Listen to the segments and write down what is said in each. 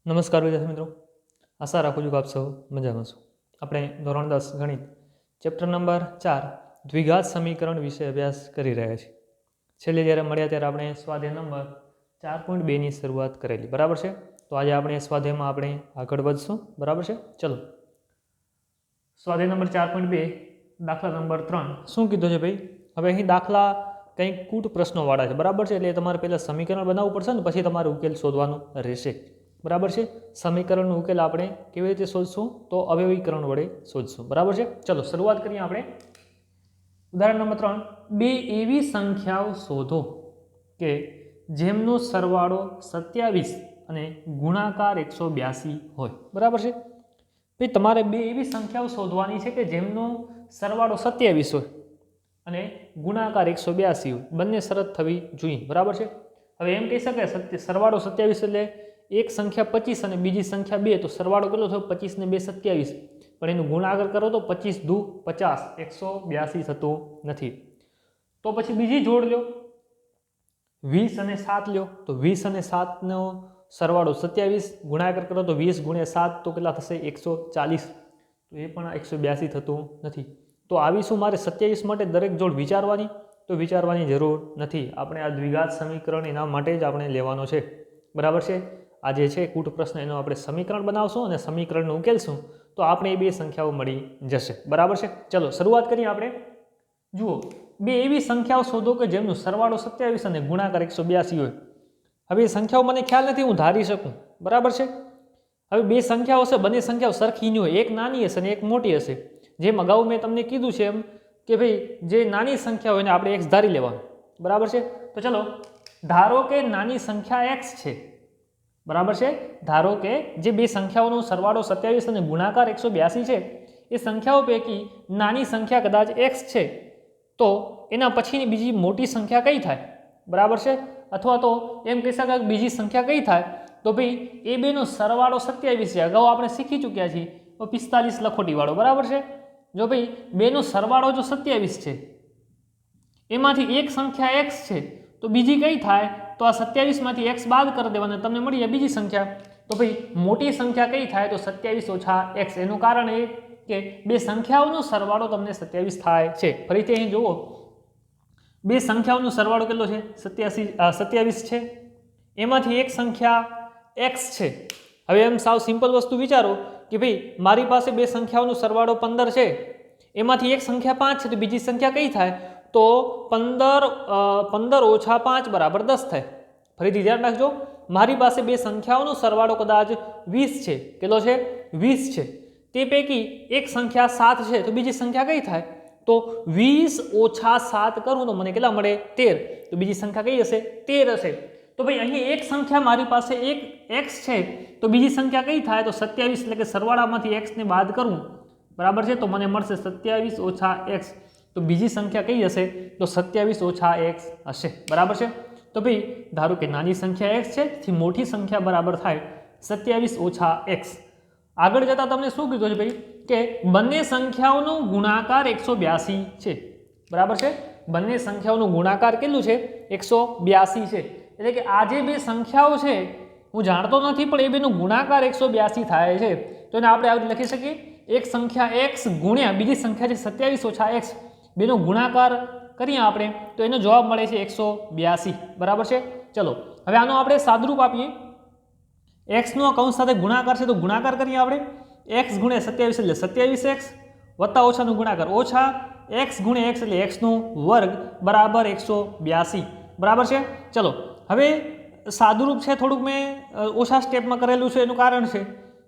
નમસ્કાર વિદ્યાર્થી મિત્રો, આશા રાખું છું કે આપ સૌ મજામાં છો. આપણે ધોરણ 10 ગણિત ચેપ્ટર નંબર 4 દ્વિઘાત સમીકરણ વિશે અભ્યાસ કરી રહ્યા છીએ. છેલ્લે જ્યારે મળ્યા ત્યારે આપણે સ્વાધ્યાય નંબર 4.2ની શરૂઆત કરેલી, બરાબર છે. તો આજે આપણે સ્વાધ્યાયમાં આપણે આગળ વધશું, બરાબર છે. ચલો, સ્વાધ્યાય નંબર 4.2 દાખલા નંબર 3 શું કીધું છે ભાઈ? હવે અહીં દાખલા કંઈક કૂટ પ્રશ્નોવાળા છે, બરાબર છે. એટલે તમારે પહેલાં સમીકરણ બનાવવું પડશે ને પછી તમારે ઉકેલ શોધવાનો રહેશે, બરાબર છે. સમીકરણનો ઉકેલ આપણે કેવી રીતે શોધશું? તો અવયવીકરણ વડે શોધશું, બરાબર છે. ચલો શરૂઆત કરીએ આપણે. ઉદાહરણ નંબર 3, બે એવી સંખ્યાઓ શોધો કે જેમનો સરવાળો 27 અને ગુણાકાર 182 હોય, બરાબર છે. ભાઈ તમારે બે એવી સંખ્યાઓ શોધવાની છે કે જેમનો સરવાળો 27 હોય અને ગુણાકાર 182 હોય. બંને શરત થવી જોઈએ, બરાબર છે. હવે એમ કહી શકાય સરવાળો 27 એટલે એક સંખ્યા 25 અને બીજી સંખ્યા 2, તો સરવાળો કેટલો થયો? 25 ને 2 27. પણ એનું ગુણાકાર કરો તો 25 દુ 50, 182 થતું નથી. તો પછી બીજી જોડ લ્યો, 20 અને 7 લ્યો, તો 20 અને 7 નો સરવાળો 27, ગુણાકાર કરો તો 20 ગુણ્યા 7 તો કેટલા થશે? 140. તો એ પણ 182 થતું નથી. તો આવી શું મારે 27 માટે દરેક જોડ વિચારવાની? તો વિચારવાની જરૂર નથી. આપણે આ દ્વિઘાત સમીકરણ એના માટે જ આપણે લેવાનો છે, બરાબર છે. આ જે છે કૂટ પ્રશ્ન એનું આપણે સમીકરણ બનાવશું અને સમીકરણને ઉકેલશું તો આપણે એ બે સંખ્યાઓ મળી જશે, બરાબર છે. ચલો શરૂઆત કરીએ આપણે. જુઓ, બે એવી સંખ્યાઓ શોધો કે જેમનો સરવાળો 27 અને ગુણાકાર 182 હોય. હવે એ સંખ્યાઓ મને ખ્યાલ નથી, હું ધારી શકું, બરાબર છે. હવે બે સંખ્યાઓ છે, બંને સંખ્યાઓ સરખી નહીં હોય, એક નાની હશે અને એક મોટી હશે. જેમ અગાઉ મેં તમને કીધું છે એમ કે ભાઈ જે નાની સંખ્યા હોય એને આપણે એક્સ ધારી લેવાનું, બરાબર છે. તો ચલો ધારો કે નાની સંખ્યા એક્સ છે, બરાબર છે. ધારો કે જે બે સંખ્યાઓનો સરવાળો 27 અને ગુણાકાર 182 છે એ સંખ્યાઓ પૈકી નાની સંખ્યા કદાચ એક્સ છે, તો એના પછીની બીજી મોટી સંખ્યા કઈ થાય? બરાબર છે. અથવા તો એમ કહી શકાય કે બીજી સંખ્યા કઈ થાય? તો ભાઈ એ બેનો સરવાળો 27 છે. અગાઉ આપણે શીખી ચૂક્યા છીએ 45 લખોટી વાળો, બરાબર છે. જો ભાઈ બેનો સરવાળો જો 27 છે એમાંથી એક સંખ્યા એક્સ છે તો બીજી કઈ થાય? તો આ 27 માંથી એક્સ બાદ કરી દેવાના, તમને મળી જાય બીજી સંખ્યા. તો ભાઈ મોટી સંખ્યા કઈ થાય? તો 27 ઓછા એક્સ. એનું કારણ એ કે બે સંખ્યાઓનો સરવાળો તમને 27 થાય છે. ફરીથી અહીં જુઓ, બે સંખ્યાઓનો સરવાળો કેટલો છે? 27 છે. એમાંથી એક સંખ્યા એક્સ છે. હવે એમ સાવ સિમ્પલ વસ્તુ વિચારો કે ભાઈ મારી પાસે બે સંખ્યાઓનો સરવાળો 15 છે, એમાંથી એક સંખ્યા 5 છે, તો બીજી સંખ્યા કઈ થાય? તો 15 ઓછા 5 બરાબર 10 થાય. ફરીથી ધ્યાન રાખજો, મારી પાસે બે સંખ્યાઓનો સરવાળો કદાચ 20 છે. કેટલો છે? 20 છે. તે પૈકી એક સંખ્યા 7 છે, તો બીજી સંખ્યા કઈ થાય? તો 20 ઓછા 7 કરું તો મને કેટલા મળે? 13. તો બીજી સંખ્યા કઈ હશે? 13 હશે. તો ભાઈ અહીં એક સંખ્યા મારી પાસે એક એક્સ છે, તો બીજી સંખ્યા કઈ થાય? તો 27, એટલે કે સરવાળામાંથી એક્સને બાદ કરું, બરાબર છે, તો મને મળશે 27 ઓછા એક્સ. તો બીજી સંખ્યા કઈ હશે? તો 27 ઓછા એક્સ હશે, બરાબર છે. તો ભાઈ ધારો કે નાની સંખ્યા એક્સ છે, તેથી મોટી સંખ્યા બરાબર થાય 27 ઓછા એક્સ. આગળ જતા તમને શું કીધું છે ભાઈ? કે બંને સંખ્યાઓનો ગુણાકાર 182 છે, બરાબર છે. બંને સંખ્યાઓનો ગુણાકાર કેટલું છે? 182 છે. એટલે કે આ જે બે સંખ્યાઓ છે હું જાણતો નથી પણ એ બેનો ગુણાકાર 182 થાય છે. તો એને આપણે આવી લખી શકીએ, એક સંખ્યા એક્સ ગુણ્યા બીજી સંખ્યા છે 27 ઓછા એક્સ, બેનો ગુણાકાર કરીએ આપણે તો એનો જવાબ મળે છે 182, બરાબર છે. ચલો હવે આનો આપણે સાદુરૂપ આપીએ. એક્સ નો કૌંસ સાથે ગુણાકાર છે તો ગુણાકાર કરીએ આપણે. એક્સ ગુણ્યા 27 એટલે 27x વત્તા ઓછાનો ગુણાકાર ઓછા એક્સ ગુણ્યા એક્સ એટલે એક્સ નો વર્ગ બરાબર 182, બરાબર છે. ચલો હવે સાદુરૂપ છે થોડુંક મેં ઓછા સ્ટેપમાં કરેલું છે. એનું કારણ છે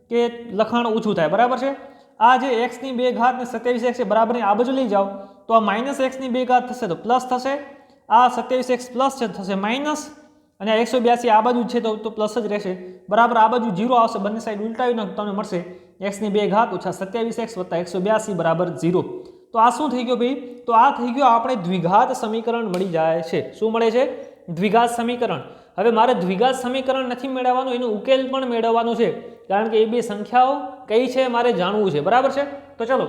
કે લખાણ ઓછું થાય, બરાબર છે. આ જે એક્સની 2 ઘાત ને 27x છે બરાબરની આ બાજુ લઈ જાઓ તો આ માઇનસ એક્સની 2 ઘાત થશે તો પ્લસ થશે. આ 27x પ્લસ છે થશે માઇનસ, અને આ 182 આ બાજુ છે તો પ્લસ જ રહેશે, બરાબર. આ બાજુ 0 આવશે, બંને સાઈડ ઉલટાવી નાખો તમને મળશે એક્સની 2 ઘાત ઓછા 27x વત્તા 182 બરાબર 0. તો આ શું થઈ ગયો ભાઈ? તો આ થઈ ગયો આપણે દ્વિઘાત સમીકરણ મળી જાય છે. શું મળે છે? દ્વિઘાત સમીકરણ. હવે મારે દ્વિઘાત સમીકરણ નથી મેળવવાનું, એનો ઉકેલ પણ મેળવવાનો છે, કારણ કે એ બે સંખ્યાઓ કઈ છે મારે જાણવું છે, બરાબર છે. તો ચલો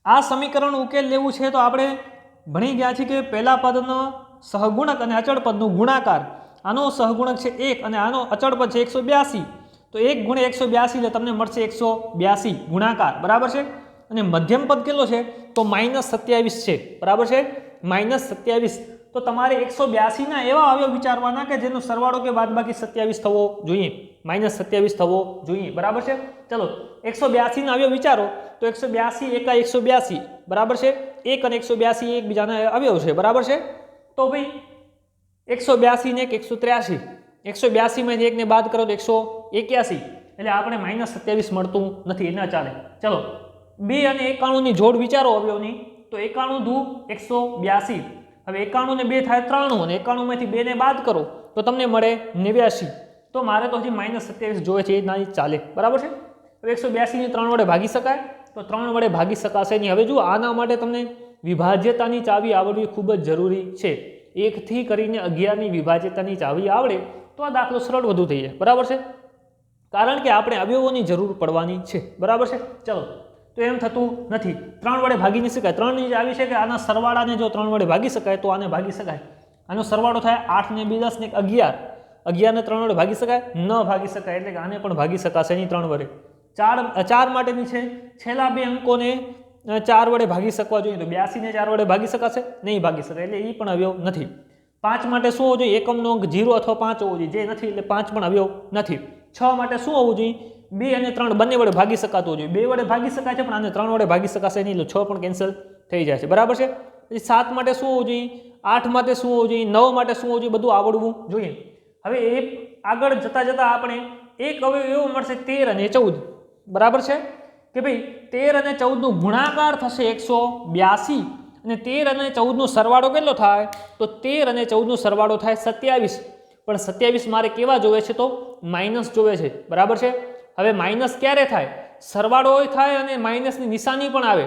આ સમીકરણ ઉકેલ લેવું છે તો આપણે ભણી ગયા છીએ કે પહેલા પદનો સહગુણક અને અચળ પદનો ગુણાકાર, આનો સહગુણક છે 1 અને આનો અચળ પદ છે 182, તો 1 ગુણ્યા 182 એટલે તમને મળશે 182 ગુણાકાર, બરાબર છે. અને મધ્યમ પદ કેટલો છે તો -27 છે, બરાબર છે, -27. તો તમારે 182 ના એવા અવયવ વિચારવાના કે જેનો સરવાળો કે બાદબાકી 27 થવો જોઈએ, -27 થવો જોઈએ, બરાબર છે. ચલો 182 ના અવયવ વિચારો તો 182 એકા 182, બરાબર છે. 1 અને 182 એકબીજાના અવયવ છે, બરાબર છે. તો ભાઈ 182 ને 183, 182 માંથી 1 ને બાદ કરો તો 181, એટલે આપણે -27 મળતું નથી, ના ચાલે. ચલો 2 અને 91 ની જોડ વિચારો અવયવની, તો 91 દુ 182. હવે 91 ને 2 થાય 93 અને 91 માંથી 2 ને બાદ કરો તો તમને મળે 89. તો મારે તો હજી -27 જોઈએ છે, એ ના ચાલે, બરાબર છે. હવે 182 ને 3 વડે ભાગી શકાય તો 3 વડે ભાગી શકાશે નહીં. હવે જો આના માટે તમને વિભાજ્યતાની ચાવી આવડવી ખૂબ જ જરૂરી છે. 1 થી કરીને 11 ની વિભાજ્યતાની ચાવી આવડે તો આ દાખલો સરળ વધુ થઈ જાય, બરાબર છે. કારણ કે આપણે અવયવોની જરૂર પડવાની છે, બરાબર છે. ચલો તો એમ થતું નથી, 3 વડે ભાગી નહીં શકાય. 3 ની આવી છે કે આના સરવાળાને જો 3 વડે ભાગી શકાય તો આને ભાગી શકાય. આનો સરવાળો થાય 8 ને 2 10 ને 11, 11 ને 3 વડે ભાગી શકાય? ન ભાગી શકાય, એટલે કે આને પણ ભાગી શકાશે નહીં 3 વડે. 4 માટેની છે, છેલ્લા બે અંકોને 4 વડે ભાગી શકવા જોઈએ, તો 82 ને 4 વડે ભાગી શકાશે નહીં, ભાગી શકાય, એટલે એ પણ અવયવ નથી. 5 માટે શું હોવું જોઈએ? એકમનો અંક 0 અથવા 5 હોવો જોઈએ, જે નથી એટલે 5 પણ અવયવ નથી. 6 માટે શું હોવું જોઈએ? 2 અને 3 બંને વડે ભાગી શકાતું જોઈએ. 2 વડે ભાગી શકાય છે પણ આને 3 વડે ભાગી શકાશે નહીં, એટલે 6 પણ કેન્સલ થઈ જાય છે, બરાબર છે. પછી 7 માટે શું હોવું જોઈએ? 8 માટે શું હોવું જોઈએ? 9 માટે શું હોવું જોઈએ? બધું આવડવું જોઈએ. હવે એ આગળ જતા જતા આપણે એક અવયવ એવો મળશે 13 અને 14, બરાબર છે, કે ભાઈ 13 અને 14 નો ગુણાકાર થશે 182 અને 13 અને 14 નો સરવાળો કેટલો થાય? તો 13 અને 14 નો સરવાળો થાય 27. પણ 27 મારે કેવા જોવે છે? તો માઇનસ જોવે છે, બરાબર છે. હવે માઇનસ ક્યારે થાય? સરવાળો થાય અને માઇનસની નિશાની પણ આવે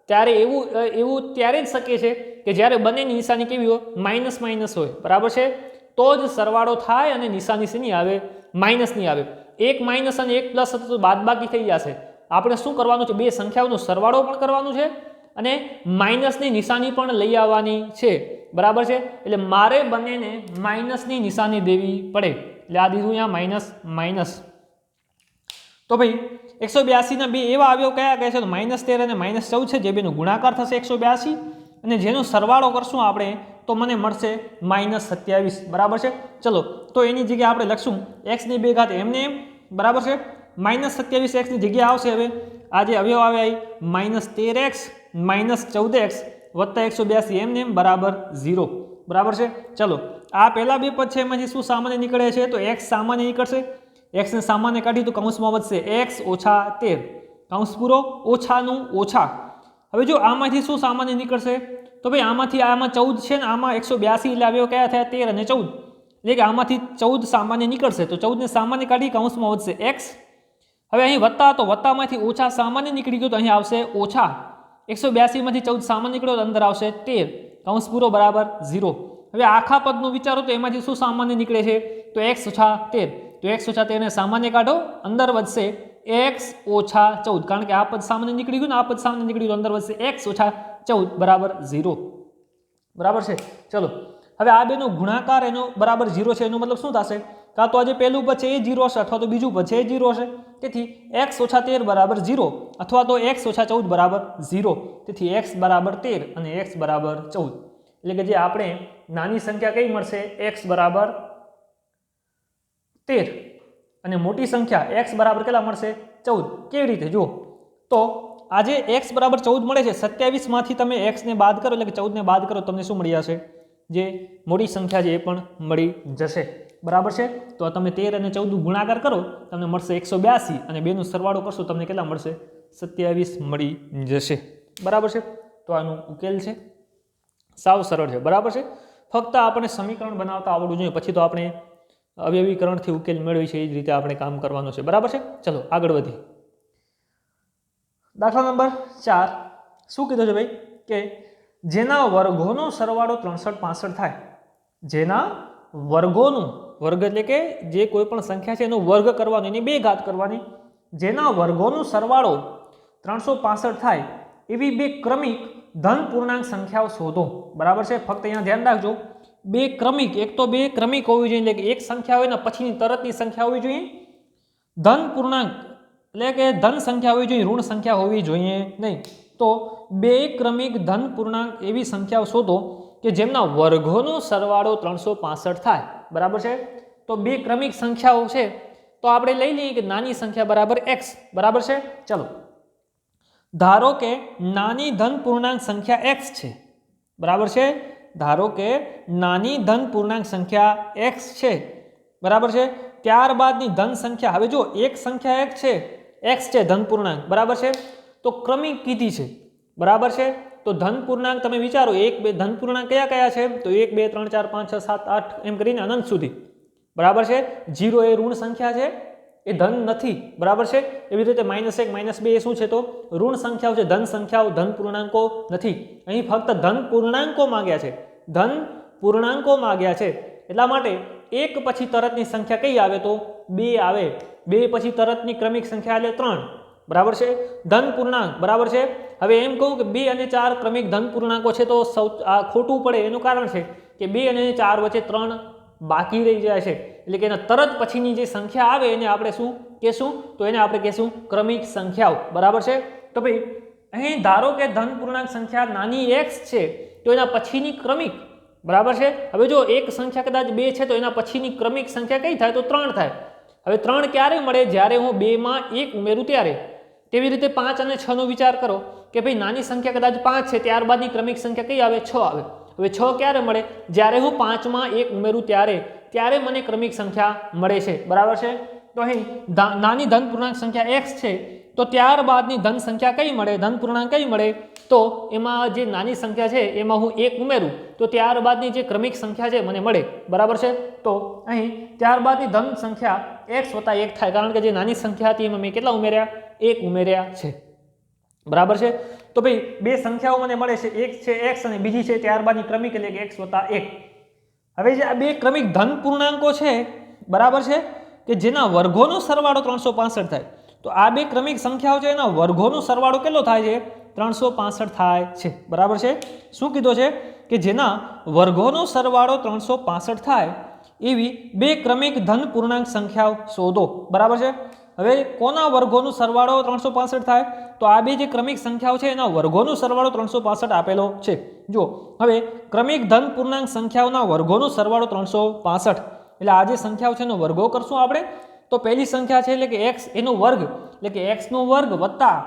ત્યારે એવું ત્યારે જ શક્ય છે કે જ્યારે બંનેની નિશાની કેવી હોય? માઇનસ માઇનસ હોય, બરાબર છે. તો જ સરવાળો થાય અને નિશાની શેની આવે? માઇનસની આવે. એક માઇનસ અને એક પ્લસ તો બાદબાકી થઈ જશે. આપણે શું કરવાનું છે? બે સંખ્યાઓનો સરવાળો પણ કરવાનું છે અને માઇનસની નિશાની પણ લઈ આવવાની છે, બરાબર છે. એટલે મારે બંનેને માઇનસની નિશાની દેવી પડે, એટલે આ દીધું અહીંયા માઇનસ માઇનસ. તો ભાઈ 182 ના બે એવા અવયવ કયા કહે છે? તો -13 અને -14 છે, જે બેનો ગુણાકાર થશે 182 અને જેનો સરવાળો કરશું આપણે તો મને મળશે -27, બરાબર છે. ચલો તો એની જગ્યાએ આપણે લખશું x ની 2 ઘાત એમને એમ, બરાબર છે. -27 x ની જગ્યાએ આવશે હવે આ જે અવયવ આવ્યા -13x -14x વત્તા 182 એમને એમ બરાબર 0, બરાબર છે. ચલો આ પહેલા બે પદ છે એમાંથી શું સામાન્ય નીકળે છે? તો x સામાન્ય નીકળશે. x ને સામાન્ય કાઢી તો કૌંસમાં વધશે x - 13, કૌંસ પૂરો, ઓછાનું ઓછા. હવે જો આમાંથી શું સામાન્ય નીકળશે? તો ભાઈ આમાંથી આમાં 14 છે ને આમાં 182, એટલે અવયવ કયા થયા? 13 અને 14, એટલે કે આમાંથી 14 સામાન્ય નીકળશે. તો 14 ને સામાન્ય કાઢી કૌંસમાં વધશે x. હવે અહીં વત્તા, તો વત્તામાંથી ઓછા સામાન્ય નીકળી ગયો તો અહીં આવશે ઓછા. 182 માંથી 14 સામાન્ય નીકળ્યો તો અંદર આવશે 13, કૌંસ પૂરો બરાબર 0. હવે આખા પદનું વિચારો તો એમાંથી શું સામાન્ય નીકળે છે? તો x - 13, તો x - 13 ને સામાન્ય કાઢો, અંદર વધશે x - 14, કારણ કે આ પદ સામાન્ય નીકળી ગયું ને આ પદ સામાન્ય નીકળી ગયું, અંદર વધશે x - 14 બરાબર 0, બરાબર છે. ચલો હવે આ બેનો ગુણાકાર એનો બરાબર 0 છે, એનો મતલબ શું થશે? કાં તો આ જે પહેલું પદ છે એ 0 હશે અથવા તો બીજું પદ છે એ 0 હશે. તેથી x - 13 બરાબર 0 અથવા તો x - 14 બરાબર 0. તેથી x બરાબર 13 અને x બરાબર 14, એટલે કે જે આપણે નાની સંખ્યા કઈ મળશે? x બરાબર 13 અને મોટી સંખ્યા x બરાબર કેટલા મળશે? 14. કેવી રીતે? જુઓ તો આજે x બરાબર 14 મળે છે, 27 માંથી તમે x ને બાદ કરો એટલે કે 14 ને બાદ કરો તમને શું મળી જશે? જે મોટી સંખ્યા છે એ પણ મળી જશે, બરાબર છે. તો તમે 13 અને 14 ગુણાકાર કરો તમને મળશે 182 અને બેનો સરવાળો કરશો તમને કેટલા મળશે? 27 મળી જશે, બરાબર છે. તો આનો ઉકેલ છે સાવ સરળ છે, બરાબર છે. ફક્ત આપણે સમીકરણ બનાવતા આવડવું જોઈએ, પછી તો આપણે અવયવીકરણથી ઉકેલ મેળવી છે એ જ રીતે આપણે કામ કરવાનું છે, બરાબર છે. ચલો આગળ વધીએ. દાખલા નંબર 4 શું કીધું છે ભાઈ? કે જેના વર્ગોનો સરવાળો 6365 થાય, જેના વર્ગોનું, વર્ગ એટલે કે જે કોઈ પણ સંખ્યા છે એનો વર્ગ કરવાનો, એની 2 ઘાત કરવાની, જેના વર્ગોનો સરવાળો 365 થાય એવી બે ક્રમિક ધન પૂર્ણાંક સંખ્યાઓ શોધો, બરાબર છે. ફક્ત અહીંયા ધ્યાન રાખજો, બે ક્રમિક, એક તો બે ક્રમિક હોવી જોઈએ, એટલે કે એક સંખ્યા હોય ને પછીની તરતની સંખ્યા હોવી જોઈએ, ધન પૂર્ણાંક એટલે કે ધન સંખ્યા હોવી જોઈએ, ઋણ સંખ્યા હોવી જોઈએ નહીં. તો બે ક્રમિક ધન પૂર્ણાંક એવી સંખ્યાઓ શોધો કે જેમના વર્ગોનો સરવાળો 365 થાય. બરાબર છે. તો બે ક્રમિક સંખ્યાઓ છે તો આપણે લઈ લઈએ કે નાની સંખ્યા બરાબર x. બરાબર છે. ચલો, ધારો કે નાની ધન પૂર્ણાંક સંખ્યા x છે. બરાબર છે. ધારો કે નાની ધન પૂર્ણાંક સંખ્યા x છે. બરાબર છે. ત્યારબાદની ધન સંખ્યા, હવે જો એક સંખ્યા x છે ધન પૂર્ણાંક. બરાબર છે. તો ક્રમિક કીધી છે. બરાબર છે. તો ધન પૂર્ણાંક તમે વિચારો, એક બે ધન પૂર્ણાંક કયા કયા છે? તો 1 2 3 4 5 6 7 8 એમ કરીને અનંત સુધી. બરાબર છે. 0 એ ઋણ સંખ્યા છે, એ ધન નથી. બરાબર છે. એવી રીતે -1 -2 એ શું છે? તો ઋણ સંખ્યાઓ છે, ધન સંખ્યાઓ, ધન પૂર્ણાંકો નથી. અહીં ફક્ત ધન પૂર્ણાંકો માંગ્યા છે, ધન પૂર્ણાંકો માંગ્યા છે. એટલા માટે એક પછી તરતની સંખ્યા કઈ આવે? તો 2 આવે. 2 પછી તરતની ક્રમિક સંખ્યા એટલે 3. બરાબર છે. ધન પૂર્ણાંક. બરાબર છે. હવે એમ કહું કે 2 અને 4 ક્રમિક ધન પૂર્ણાંકો છે તો આ ખોટું પડે. એનું કારણ છે કે 2 અને 4 વચ્ચે 3 બાકી રહી જાય છે. એટલે કે એના તરત પછીની જે સંખ્યા આવે એને આપણે શું કહેશું? તો એને આપણે કહેશું ક્રમિક સંખ્યાઓ. બરાબર છે. તો ભાઈ અહીં ધારો કે ધન પૂર્ણાંક સંખ્યા નાની x છે તો એના પછીની ક્રમિક. બરાબર છે. હવે જો એક સંખ્યા કદાચ 2 છે તો એના પછીની ક્રમિક સંખ્યા કઈ થાય? તો 3 થાય. હવે 3 ક્યારે મળે? જ્યારે હું 2 માં 1 ઉમેરું ત્યારે. તેવી રીતે 5 અને 6 નો વિચાર કરો કે ભાઈ નાની સંખ્યા કદાચ 5 છે, ત્યારબાદની ક્રમિક સંખ્યા કઈ આવે? 6 આવે. હવે 6 ક્યારે મળે? જ્યારે હું 5 માં 1 ઉમેરું ત્યારે મને ક્રમિક સંખ્યા મળે છે. બરાબર છે. તો અહીં નાની ધન પૂર્ણાંક સંખ્યા x છે તો ત્યારબાદની ધન સંખ્યા કઈ મળે? ધન પૂર્ણાંક કઈ મળે? તો એમાં જે નાની સંખ્યા છે એમાં હું 1 ઉમેરું તો ત્યારબાદની જે ક્રમિક સંખ્યા છે મને મળે. બરાબર છે. તો અહીં ત્યારબાદની ધન સંખ્યા x + 1 થાય, કારણ કે જે નાની સંખ્યા હતી એમાં મેં કેટલા ઉમેર્યા? 1 ઉમેર્યા છે. બરાબર છે. તો ભાઈ બે સંખ્યાઓ મને મળે છે, એક છે x અને બીજી છે ત્યારબાદની ક્રમિક એટલે કે x + 1. હવે જે આ બે ક્રમિક ધન પૂર્ણાંકો છે, બરાબર છે, કે જેના વર્ગોનો સરવાળો 365 થાય, તો આ બે ક્રમિક સંખ્યાઓ છે એના વર્ગોનો સરવાળો કેટલો થાય છે? 365 થાય છે. બરાબર છે. શું કીધું છે? કે જેના વર્ગોનો સરવાળો 365 થાય એવી બે ક્રમિક ધન પૂર્ણાંક સંખ્યાઓ શોધો. બરાબર છે. હવે કોના વર્ગોનો સરવાળો 365 થાય? તો આ બે જે ક્રમિક સંખ્યાઓ છે એના વર્ગોનો સરવાળો 365 આપેલો છે. જો હવે ક્રમિક ધન પૂર્ણાંક સંખ્યાઓના વર્ગોનો સરવાળો 365, એટલે આ જે સંખ્યાઓ છે એનો વર્ગો કરશું આપણે. તો પહેલી સંખ્યા છે એટલે કે x એનો વર્ગ, એટલે કે x નો વર્ગ વત્તા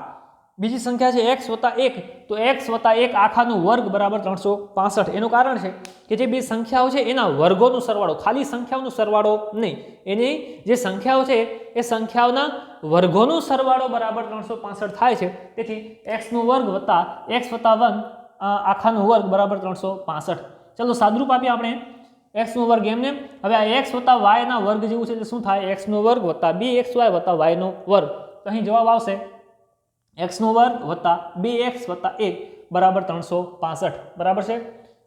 બીજી સંખ્યા છે x + 1, તો x + 1 આખાનો વર્ગ બરાબર 365. એનું કારણ છે કે જે બે સંખ્યાઓ છે એના વર્ગોનો સરવાળો, ખાલી સંખ્યાઓનો સરવાળો નહીં, એની જે સંખ્યાઓ છે એ સંખ્યાઓના વર્ગોનો સરવાળો બરાબર 365 થાય છે. તેથી x નો વર્ગ વત્તા x + 1 આખાનો વર્ગ બરાબર 365. ચાલો સાદરૂપ આપીએ આપણે x નો વર્ગ એમને. હવે આ x + y ના વર્ગ જેવું છે એટલે શું થાય? x નો વર્ગ વત્તા 2xy વત્તા y નો વર્ગ. તો અહીં જવાબ આવશે x નો વર્ગ વત્તા 2x વત્તા 1 બરાબર 365. બરાબર છે.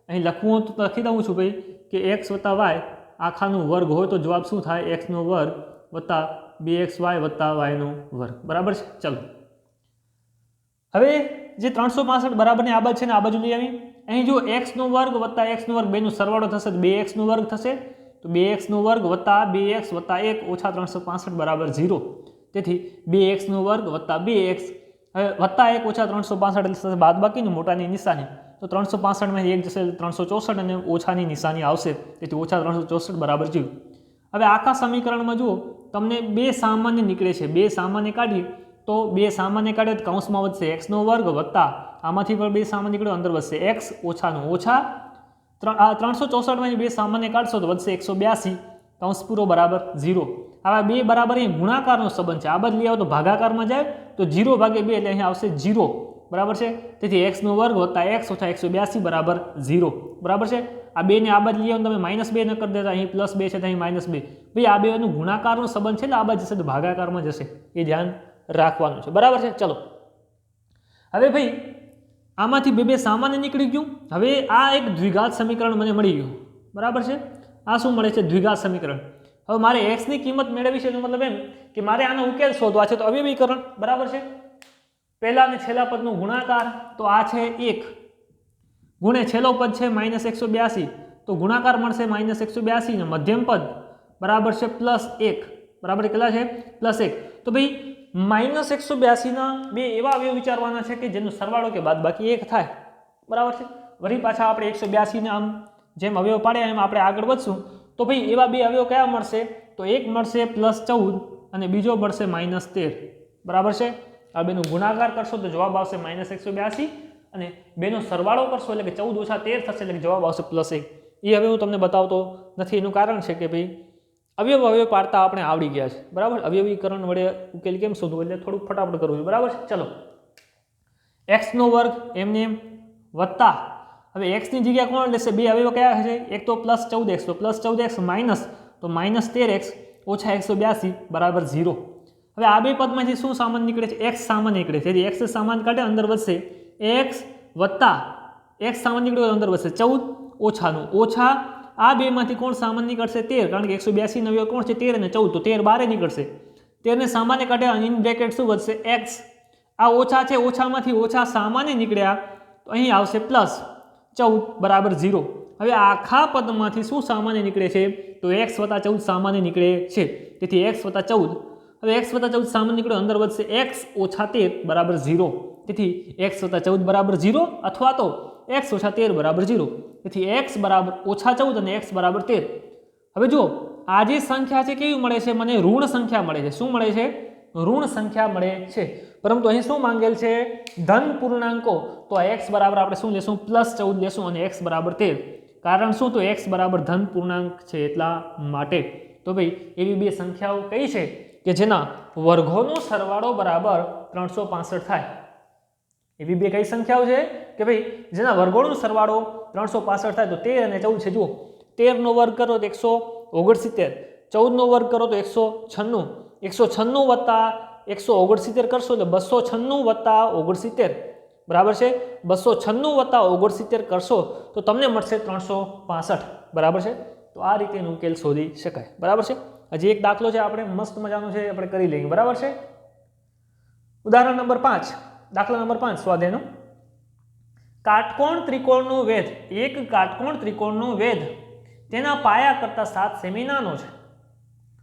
અહીં લખવું તો લખી દઉં છું ભાઈ કે x વત્તા y આખાનો વર્ગ હોય તો જવાબ શું થાય? x નો વર્ગ વત્તા 2xy વત્તા y નો વર્ગ. બરાબર છે. ચલો હવે જે 365 બરાબરની આ બાજુ છે ને આ બાજુ લઈ આવી. અહીં જો x નો વર્ગ વત્તા x નો વર્ગ બેનો સરવાળો થશે તો 2x નો વર્ગ થશે. તો 2x નો વર્ગ વત્તા 2x વત્તા 1 ઓછા 365 બરાબર 0. તેથી 2x નો વર્ગ વત્તા 2x વત્તા 1 ઓછા 365 એટલે બાદબાકીની મોટાની નિશાની. તો 365 માં 1 જશે 364 અને ઓછાની નિશાની આવશે. તેથી ઓછા 364 બરાબર 0. હવે આખા સમીકરણમાં જુઓ તમને બે સામાન્ય નીકળે છે. બે સામાન્ય કાઢીએ તો બે સામાન્ય કાઢીએ તો કૌંસમાં વધશે x નો વર્ગ વત્તા આમાંથી પણ બે સામાન્ય નીકળ્યો અંદર વધશે x ઓછાનો ઓછા 364 માં બે સામાન્ય કાઢશો તો વધશે 182 કૌંસ પૂરો બરાબર 0. આવા બે બરાબર અહીં ગુણાકારનો સંબંધ છે. આ બાજુ લઈ આવો તો ભાગાકારમાં જાય તો 0/2 એટલે અહીં આવશે 0. બરાબર છે. તેથી x નો વર્ગ વત્તા x ઓછા 182 બરાબર 0. બરાબર છે. આ બે ને આ બાજુ લઈ આવો તમે -2 ન કરી દેતા, અહીં +2 છે તો અહીં -2. ભાઈ આ બેનો ગુણાકારનો સંબંધ છે એટલે આ બાજુ જશે તો ભાગાકારમાં જશે, એ ધ્યાન રાખવાનું છે. બરાબર છે. ચલો હવે ભાઈ આમાંથી બે સામાન્ય નીકળી ગયું. હવે આ એક દ્વિઘાત સમીકરણ મને મળી ગયું. બરાબર છે. આ શું મળે છે? દ્વિઘાત સમીકરણ. હવે મારે x ની કિંમત મેળવવી છે, એનો મતલબ એમ કે મારે આનો ઉકેલ શોધવા છે. તો અવયવીકરણ. બરાબર છે. પહેલા અને છેલ્લા પદનો ગુણાકાર, તો આ છે 1 ગુણે છેલ્લો પદ છે -182, તો ગુણાકાર મળશે -182 ને મધ્યમ પદ બરાબર છે +1. બરાબર કેટલા છે +1 તો ભાઈ -182ના બે એવા અવયવ વિચારવાના છે કે જેનો સરવાળો કે બાદબાકી 1 થાય બરાબર છે વળી પાછા આપણે 182 ને આમ જેમ અવયવ પાડ્યા એમ આપણે આગળ વધશું તો ભાઈ એવા બે અવયવ કયા મળશે તો એક મળશે +14 અને બીજો મળશે -13 બરાબર છે આ બેનો ગુણાકાર કરશો તો જવાબ આવશે -182 અને બેનો સરવાળો કરશો એટલે કે 14 - 13 થશે એટલે કે જવાબ આવશે +1 એ હવે હું તમને બતાવતો નથી એનું કારણ છે કે ભાઈ અવયવ પાડતા આપણે આવડી ગયા છે બરાબર અવયવીકરણ વડે ઉકેલ કેમ શોધવું એટલે થોડુંક ફટાફટ કરવું છે બરાબર છે ચલો x² એમને એમ વત્તા હવે x ની જગ્યા કોણ લેશે બે અવયવ કયા છે એક તો +14x તો +14x માઇનસ તો -13x - 182 બરાબર 0 હવે આ બે પદમાંથી શું સામાન્ય નીકળે છે x સામાન્ય નીકળે છે તેથી x સામાન્ય કાઢે અંદર વધશે x વત્તા x સામાન્ય નીકળે અંદર વધશે 14 ઓછાનું ઓછા આ બેમાંથી કોણ સામાન્ય નીકળશે 13 કારણ કે 182 નવ્ય કોણ છે 13 અને 14 તો 13 બારે નીકળશે 13 ને સામાન્ય કાઢે ઇન બ્રેકેટ શું વધશે x આ ઓછા છે ઓછામાંથી ઓછા સામાન્ય નીકળ્યા તો અહીં આવશે +14 બરાબર 0 હવે આખા પદમાંથી શું સામાન્ય નીકળે છે તો x + 14 સામાન્ય નીકળે છે તેથી x + 14 હવે x + 14 સામાન્ય નીકળે અંદર વધશે x - 13 બરાબર 0 તેથી x + 14 બરાબર 0 અથવા તો x - 13 બરાબર 0 તેથી x બરાબર -14 અને x બરાબર 13 હવે જો આ જે સંખ્યા છે કેવી મળે છે મને ઋણ સંખ્યા મળે છે શું મળે છે ઋણ સંખ્યા મળે છે પરંતુ અહીં શું માંગેલ છે ધન પૂર્ણાંકો તો આ x બરાબર આપણે શું લેશું +14 લેશું અને x બરાબર 13 કારણ શું તો x બરાબર ધન પૂર્ણાંક છે એટલા માટે તો ભાઈ એવી બે સંખ્યાઓ કઈ છે કે જેના વર્ગોનો સરવાળો બરાબર 365 થાય એવી બે કઈ સંખ્યાઓ છે કે ભાઈ જેના વર્ગોનો સરવાળો 365 થાય તો 13 અને 14 છે જુઓ 13 નો વર્ગ કરો તો 169 14 નો વર્ગ કરો તો 196 196 વત્તા 169 કરશો એટલે 296 વત્તા 69 બરાબર છે 296 વત્તા 69 કરશો તો તમને મળશે 365 બરાબર છે તો આ રીતે એનો ઉકેલ શોધી શકાય બરાબર છે હજી એક દાખલો છે આપણે મસ્ત મજાનો છે આપણે કરી લઈએ બરાબર છે ઉદાહરણ નંબર 5 દાખલા નંબર 5 સ્વાધ્યાયનો કાટકોણ ત્રિકોણનો વેધ એક કાટકોણ ત્રિકોણનો વેધ તેના પાયા કરતા 7 સેમી નાનો છે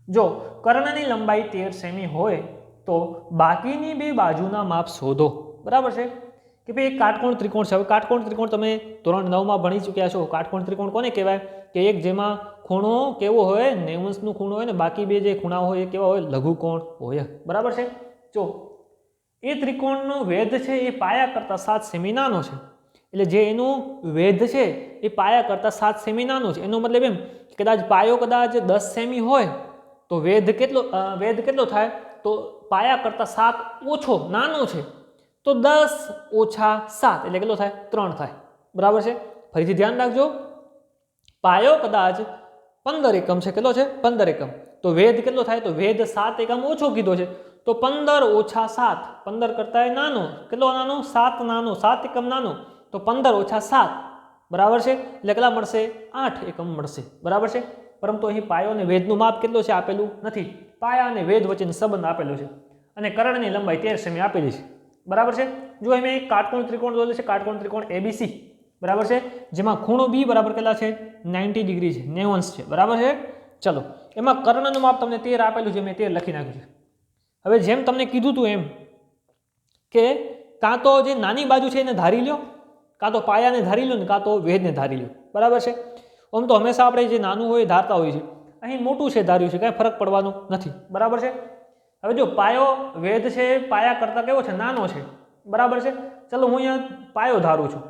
જો કર્ણની લંબાઈ 13 સેમી હોય તો બાકીની બે બાજુના માપ શોધો બરાબર છે કે ભાઈ એક કાટકોણ ત્રિકોણ છે હવે કાટકોણ ત્રિકોણ તમે ધોરણ 9 માં ભણી ચૂક્યા છો કાટકોણ ત્રિકોણ કોને કહેવાય કે એક જેમાં ખૂણો કેવો હોય 90 ખૂણો હોય ને બાકી બે જે ખૂણા હોય એ કેવા હોય લઘુકોણ હોય બરાબર છે જો એ ત્રિકોણનો વેધ છે એ પાયા કરતા 7 સેમી નાનો છે એટલે જે એનું વેધ છે એ પાયા કરતા 7 સેમી નાનો છે એનો મતલબ એમ કદાચ પાયો કદાચ 10 સેમી હોય તો વેધ કેટલો થાય તો પાયા કરતા 7 ઓછો નાનો છે તો 10 ઓછા 7 એટલે કેટલો થાય 3 થાય બરાબર છે ફરીથી ધ્યાન રાખજો પાયો કદાચ 15 એકમ છે કેટલો છે 15 એકમ તો વેધ કેટલો થાય તો વેધ 7 એકમ ઓછો કીધો છે તો 15 ઓછા 7 15 કરતા નાનો કેટલો નાનો 7 નાનો 7 એકમ નાનો તો 15 ઓછા 7 બરાબર છે એટલે કેટલા મળશે 8 એકમ મળશે બરાબર છે પરંતુ અહીં પાયો અને વેધનું માપ કેટલું છે આપેલું નથી પાયા અને વેધ વચ્ચેનો સંબંધ આપેલો છે અને કર્ણની લંબાઈ 13 સેમી આપેલી છે બરાબર છે જો અહીં એક કાટકોણ ત્રિકોણ દોરેલું છે કાટકોણ ત્રિકોણ ABC બરાબર છે જેમાં ખૂણો B બરાબર કેટલા છે 90 ડિગ્રી છે 90 અંશ છે બરાબર છે ચલો એમાં કર્ણનું માપ તમને 13 આપેલું છે મેં 13 લખી નાખ્યું છે હવે જેમ તમને કીધું હતું એમ કે કાં તો જે નાની બાજુ છે એને ધારી લ્યો કાં તો પાયાને ધારી લો ને કાં તો વેધને ધારી લો બરાબર છે આમ તો હંમેશા આપણે જે નાનું હોય ધારતા હોઈએ છીએ અહીં મોટું છે ધાર્યું છે કાંઈ ફરક પડવાનો નથી બરાબર છે હવે જો પાયો વેધ છે પાયા કરતાં કેવો છે નાનો છે બરાબર છે ચલો હું અહીંયા પાયો ધારું છું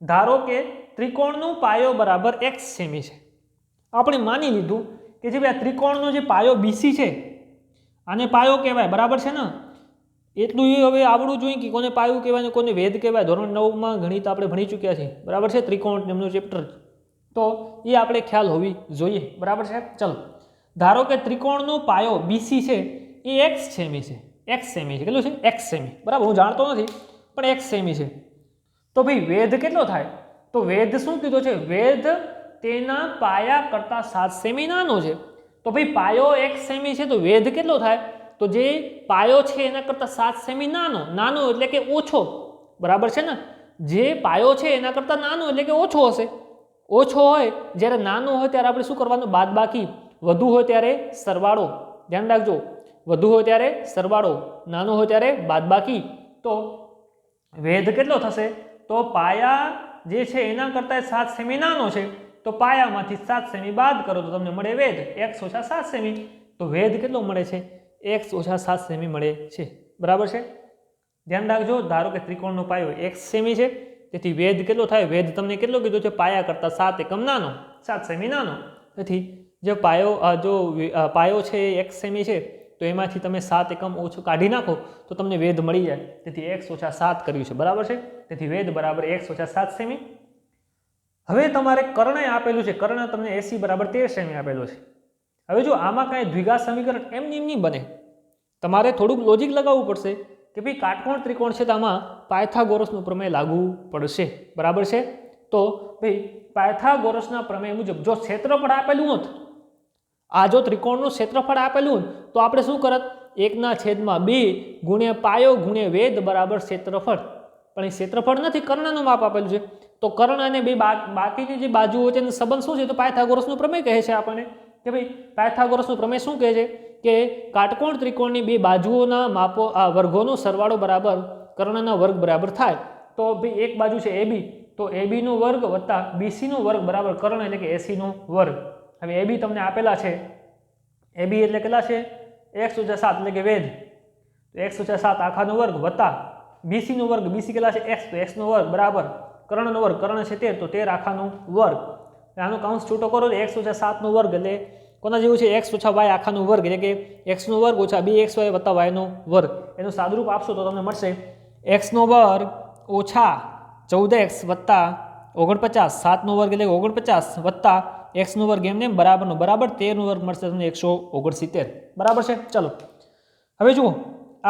ધારો કે ત્રિકોણનો પાયો બરાબર x સેમી છે આપણે માની લીધું કે જે ભાઈ આ ત્રિકોણનો જે પાયો BC છે આને પાયો કહેવાય બરાબર છે ને એટલું એ હવે આવડવું જોઈએ કે કોને પાયું કહેવાય ને કોને વેધ કહેવાય ધોરણ 9 માં ગણિત આપણે ભણી ચૂક્યા છીએ બરાબર છે ત્રિકોણ એમનું ચેપ્ટર તો એ આપણે ખ્યાલ હોવી જોઈએ બરાબર છે ચલો ધારો કે ત્રિકોણનો પાયો BC છે એ x સેમી છે x સેમી છે કેટલું છે x સેમી બરાબર હું જાણતો નથી પણ x સેમી છે તો ભાઈ વેધ કેટલો થાય તો વેધ શું કીધો છે વેધ તેના પાયા કરતા 7 સેમી નાનો છે તો ભાઈ પાયો x સેમી છે તો વેધ કેટલો થાય તો જે પાયો છે એના કરતા 7 સેમી નાનો એટલે કે ઓછો બરાબર છે ને જે પાયો છે એના કરતા નાનો એટલે કે ઓછો હશે ઓછો હોય જ્યારે નાનો હોય ત્યારે આપણે શું કરવાનું બાદબાકી વધુ હોય ત્યારે સરવાળો ધ્યાન રાખજો, વધુ હોય ત્યારે સરવાળો, નાનો હોય ત્યારે બાદબાકી. તો વેધ કેટલો થશે? તો પાયા જે છે એના કરતાં 7 સેમી નાનો છે, તો પાયામાંથી 7 સેમી બાદ કરો તો તમને મળે વેધ x ઓછા 7 સેમી. તો વેધ કેટલો મળે છે? x ઓછા 7 સેમી મળે છે. બરાબર છે? ધ્યાન રાખજો, ધારો કે ત્રિકોણનો પાયો x સેમી છે, તેથી વેધ કેટલો થાય? વેધ તમને કેટલો કીધો છે? પાયા કરતાં 7 એકમ નાનો, 7 સેમી નાનો. તેથી જે પાયો છે એ x સેમી છે, તો એમાંથી તમે 7 એકમ ઓછું કાઢી નાખો તો તમને વેધ મળી જાય. તેથી x ઓછા 7 કર્યું છે. બરાબર છે? તેથી વેધ બરાબર x ઓછા 7 સેમી. હવે તમારે કર્ણય આપેલું છે, કર્ણ તમને AC બરાબર 13 સેમી આપેલો છે. હવે જો આમાં કાંઈ દ્વિઘાત સમીકરણ એમની એમ નહીં બને, તમારે થોડુંક લોજિક લગાવવું પડશે કે ભાઈ કાટકોણ ત્રિકોણ છે તો આમાં પાયથાગોરસનું પ્રમેય લાગુ પડશે. બરાબર છે? તો ભાઈ પાયથાગોરસના પ્રમેય મુજબ જો ક્ષેત્રફળ આપેલું હોત, આ જો ત્રિકોણનું ક્ષેત્રફળ આપેલું હોત તો આપણે શું કરત? 1/2 ગુણ્યા પાયો ગુણ્યા વેધ બરાબર ક્ષેત્રફળ. પણ એ ક્ષેત્રફળ નથી, કર્ણનું માપ આપેલું છે. તો કર્ણ અને બે બાકીની જે બાજુઓ છે એનો સંબંધ શું છે? તો પાયથાગોરસનું પ્રમેય કહે છે આપણને કે ભાઈ પાયથાગોરસનું પ્રમેય શું કહે છે કે કાટકોણ ત્રિકોણની બે બાજુઓના માપો વર્ગોનો સરવાળો બરાબર કર્ણના વર્ગ બરાબર થાય. તો ભાઈ એક બાજુ છે AB, તો AB નો વર્ગ વત્તા BC નો વર્ગ બરાબર કર્ણ એટલે કે AC નો વર્ગ. હવે AB તમને આપેલા છે, AB એટલે કેટલા છે? x ઓછા 7 એટલે કે વેધ, તો x ઓછા 7 આખાનો વર્ગ વત્તા BC નો વર્ગ, BC કેટલા છે? x, તો x નો વર્ગ બરાબર કર્ણનો વર્ગ, કર્ણ છે 13, તો 13 આખાનો વર્ગ. આનો કાઉન્સ છૂટો કરો તો x ઓછા 7 નો વર્ગ એટલે કોના જેવું છે? x ઓછા y આખાનો વર્ગ એટલે કે x નો વર્ગ ઓછા 2xy વત્તા y નો વર્ગ. એનું સાદુરૂપ આપશો તો તમને મળશે x નો વર્ગ ઓછા 14x વત્તા 49, 7 નો વર્ગ એટલે 49 વત્તા x નો વર્ગ એમને બરાબરનો બરાબર 13 નો વર્ગ મળશે તમને 169. બરાબર છે? ચલો હવે જુઓ,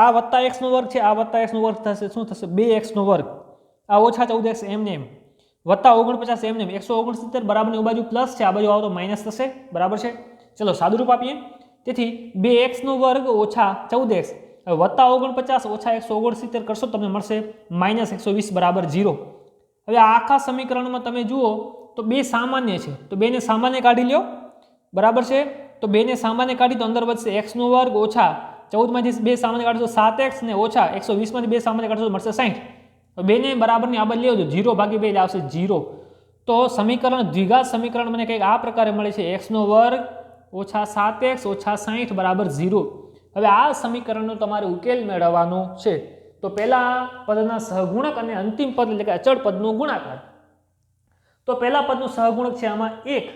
આ વત્તા x નો વર્ગ છે, આ વત્તા x નો વર્ગ થશે, શું થશે? 2x નો વર્ગ, આ ઓછા 14x એમને એમ વત્તા 49 એમને એમ 169 બરાબરની બાજુ પ્લસ છે, આ બાજુ આવો તો માઇનસ થશે. બરાબર છે? ચલો સાદુરૂપ આપીએ. તેથી 2x નો વર્ગ ઓછા 14x વત્તા 49 ઓછા 169 કરશો તમને મળશે -120 બરાબર 0. હવે આ આખા સમીકરણમાં તમે જુઓ તો બે સામાન્ય છે, તો બેને સામાન્ય કાઢી લ્યો. બરાબર છે? તો બેને સામાન્ય કાઢી તો અંદર વધશે x નો વર્ગ ઓછા 14 માંથી 2 સામાન્ય કાઢશો 7x ને ઓછા 120 માંથી 2 સામાન્ય કાઢશો મળશે 60. બેને બરાબરની આ બાજુ લેજો, 0 ભાગી 2 આવશે 0. તો સમીકરણ દ્વિઘાત સમીકરણ મને કંઈક આ પ્રકારે મળે છે, x નો વર્ગ ઓછા 7x ઓછા 60 બરાબર 0. હવે આ સમીકરણનો તમારે ઉકેલ મેળવવાનો છે. તો પહેલા પદના સહગુણક અને અંતિમ પદ એટલે કે અચળ પદનો ગુણાકાર. તો પહેલા પદનું સહગુણક છે આમાં 1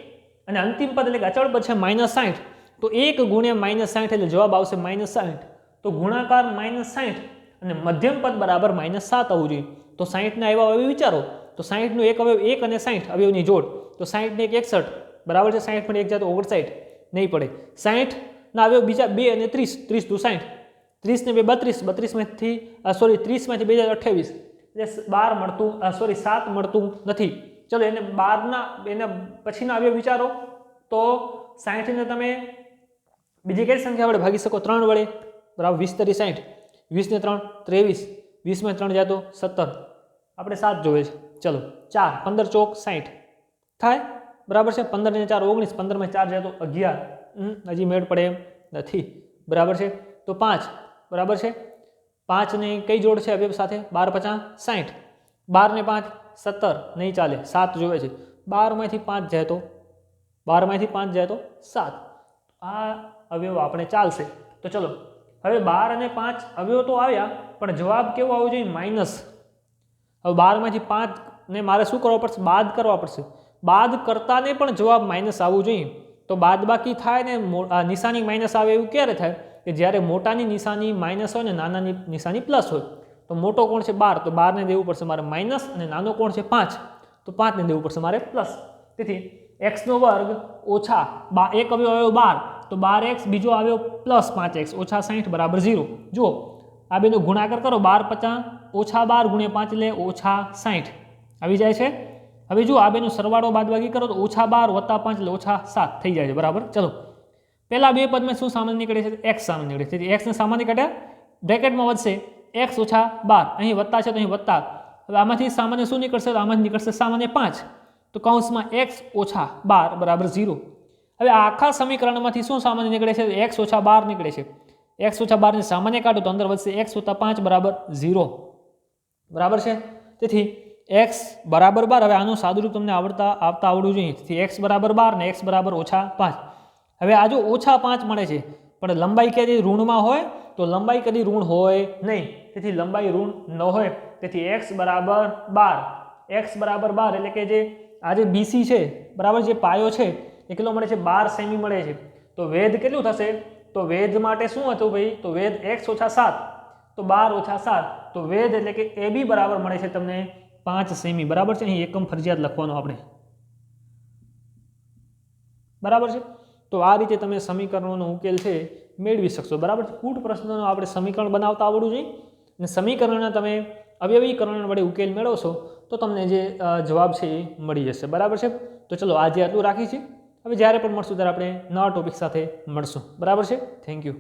અને અંતિમ પદ એટલે કે અચળ પદ છે -60. તો 1 ગુણ્યા -60 એટલે જવાબ આવશે -60. તો ગુણાકાર -60 અને મધ્યમ પદ બરાબર -7 આવવું જોઈએ. તો 60 ના આવ્યા અવયવ વિચારો, તો 60 નો એક અવયવ 1 અને 60 અવયવની જોડ, તો 60 ને 1 61 બરાબર છે, 60 પણ 1 જાય તો 59 નહીં પડે. 60 ના અવયવ બીજા 2 અને 30, 30 તો 60, 30 ને 2 32, 32 માંથી 30 માંથી 2 જાય 28 એટલે 12 મળતું 7 મળતું નથી. ચલો એને 12 ના એના પછીના અવયવ વિચારો, તો 60 ને તમે બીજી કઈ સંખ્યા વડે ભાગી શકો? 3 વડે. બરાબર 20 તરી 60, 20 ને 3 23, 20 માં 3 જાય તો 17, આપણે 7 જોવે છે. ચલો 4, 15 ચોક 60 થાય. બરાબર છે? 15 ને 4 19, 15 માં 4 જાય તો 11, હજી મેળ પડે એમ નથી. બરાબર છે? તો 5 બરાબર છે? 5 ને કઈ જોડ છે અવયવ સાથે? 12 50 60, 12 ને 5 17 નહીં ચાલે, 7 જોવે છે. 12 માંથી 5 જાય તો 7, આ અવયવ આપણે ચાલશે. તો ચલો હવે 12 અને 5 અવયવ તો આવ્યા, પણ જવાબ કેવો આવવો જોઈએ? માઇનસ. હવે 12 માંથી 5 ને મારે શું કરવા પડશે? બાદ કરવા પડશે. બાદ કરતાને પણ જવાબ માઇનસ આવવું જોઈએ. તો બાદ બાકી થાય ને નિશાની માઇનસ આવે એવું ક્યારે થાય? કે જ્યારે મોટાની નિશાની માઇનસ હોય ને નાનાની નિશાની પ્લસ હોય. તો મોટો કોણ છે? 12, તો 12 ને દેવું પડશે મારે માઇનસ, અને નાનો કોણ છે? 5, તો 5 ને દેવું પડશે મારે પ્લસ. તેથી x નો વર્ગ ઓછા એક અવયવ 12, તો 12x બીજો આવ્યો પ્લસ 5x ઓછા 60 બરાબર 0. જુઓ આ બેનો ગુણાકાર કરો, 12 50 ઓછા 12 ગુણ્યા 5 એટલે ઓછા 60 આવી જાય છે. હવે જુઓ આ બેનો સરવાળો બાદબાકી કરો તો ઓછા 12 વત્તા 5 એટલે ઓછા 7 થઈ જાય છે. બરાબર. ચલો પહેલા બે પદમાં શું સામાન્ય નીકળે છે? x સામાન્ય નીકળે છે. x ને સામાન્ય કાઢ્યા, બ્રેકેટમાં વધશે x ઓછા 12, અહીં વત્તા છે તો અહીં વત્તા. હવે આમાંથી સામાન્ય શું નીકળશે? તો આમાંથી નીકળશે સામાન્ય 5, તો કૌંસમાં x ઓછા 12 બરાબર 0. હવે આ આખા સમીકરણમાંથી શું સામાન્ય નીકળે છે? એક્સ ઓછા 12 નીકળે છે. એક્સ ઓછા 12 ને સામાન્ય કાઢો તો અંદર વધશે એક્સ વત્તા 5 બરાબર 0. બરાબર છે. તેથી એક્સ બરાબર 12. હવે આનું સાદુરૂપ તમને આવડવું જોઈએ. તેથી એક્સ બરાબર 12 ને એક્સ બરાબર ઓછા 5. હવે આ જો ઓછા 5 મળે છે પણ લંબાઈ કદી ઋણમાં હોય તો લંબાઈ કદી ઋણ હોય નહીં. તેથી લંબાઈ ઋણ ન હોય. તેથી એક્સ બરાબર 12. એક્સ બરાબર 12 એટલે કે જે આ જે બીસી છે બરાબર, જે પાયો છે એ કેટલો મળે છે? 12 સેમી મળે છે. તો વેધ કેટલું થશે? તો વેધ માટે શું હતું ભાઈ? તો વેધ એક્સ ઓછા 7. તો 12 ઓછા 7 તો વેધ એટલે કે એ બી બરાબર મળે છે તમને 5 સેમી. બરાબર છે. અહીં એકમ ફરજિયાત લખવાનો આપણે. બરાબર છે. તો આ રીતે તમે સમીકરણોનો ઉકેલ છે મેળવી શકશો. બરાબર છે. કૂટ પ્રશ્નનો આપણે સમીકરણ બનાવતા આવડવું જોઈએ અને સમીકરણના તમે અવયવીકરણ વડે ઉકેલ મેળવશો તો તમને જે જવાબ છે એ મળી જશે. બરાબર છે. તો ચલો આજે આટલું રાખીએ છીએ. હવે જ્યારે પણ મળશું ત્યારે આપણે નવા ટોપિક સાથે મળશું. બરાબર છે. Thank you.